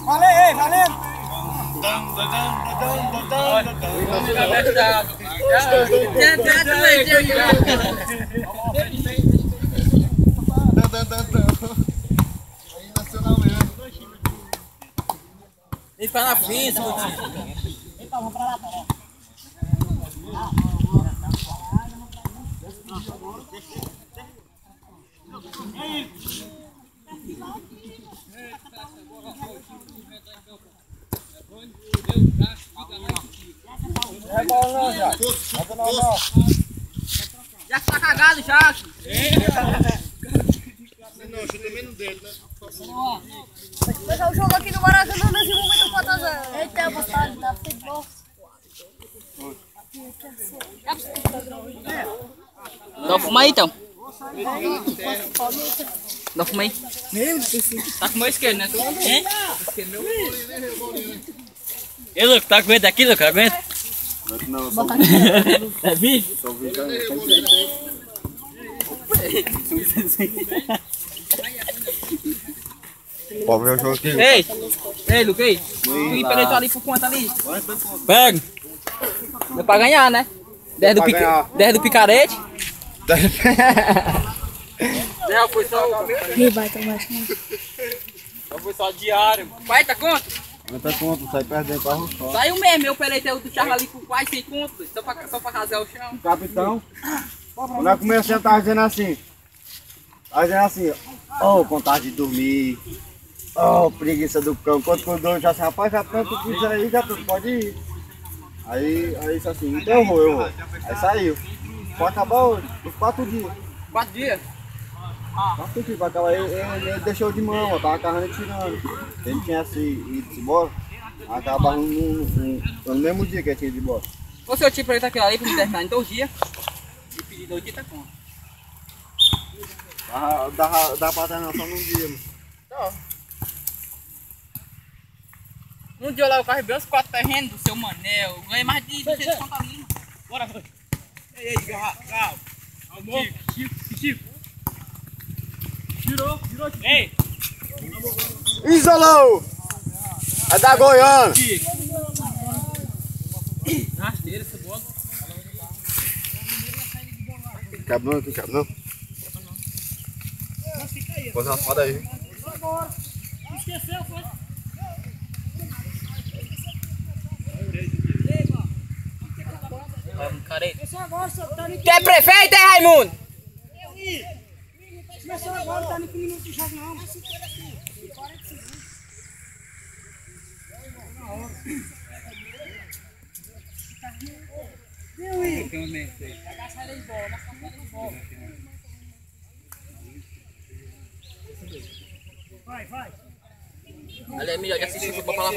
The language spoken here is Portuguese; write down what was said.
Valeu, valeu. Aí nacional mesmo. Ele fica na frente, meu tio. Então, vamos pra lá, tá? É bom não, já. Já tá cagado, já. Não, chuta menos dele, né? Mas o jogo aqui no Maracanã nesse momento pode fazer. Eita, eu vou estar de futebol. Dá uma fuma aí, então. Dá uma fuma aí. Tá com o meu esquerdo, né? Hein? Esquerdo meu. Ei, Luco, tá aguenta aqui, Luco? Aguenta? Não, só É vídeo? só vi. Pode ver o jogo aqui. Ei, Luco, ei. Tu empresta ali por quanto ali? Pega. Deu pra ganhar, né? 10 do picarete. 10 foi só o... Ele vai tomar chance. Foi só diário. Pai, tá quanto? Não tá conta, sai perdendo para o chão. Saiu mesmo, eu peletei o do Charla ali por quase 100 contos, só pra rasgar o chão. Capitão, quando nós começamos, tava dizendo assim. Tava dizendo assim, ó, vontade de dormir. Ó, preguiça do cão. Quando cuidou, já disse, rapaz, já tanto diz aí, já tu pode ir. Aí disse assim, então eu vou. Aí saiu. Pode acabar hoje, uns 4 dias. 4 dias? 4 dias, pra acabar. Ele deixou de mão, ó, tava carrando e tirando. Ele tinha assim, ido embora, acabava no mesmo dia que ele tinha ido embora. Você eu tinha pra ele aquilo ali pra me terminar em 2 dias. E pedi 80 conto. Dá pra terminar só num dia, mano. Tá. Um dia eu lá eu carreguei os 4 terrenos do seu Manel. Eu ganhei mais de 200 conto ali, mano. Bora, foi. Ei, Gal. Chico. Tirou. Ei. Isolou! É da Goiânia! Rasteira, essa bola. Cabe não. Pode raspar aí. Esqueceu, foi? Tu é prefeito, é, Raimundo? Começou agora, tá no 5 minutos de jogo não. Ali é melhor de assistir o futebol pra lá.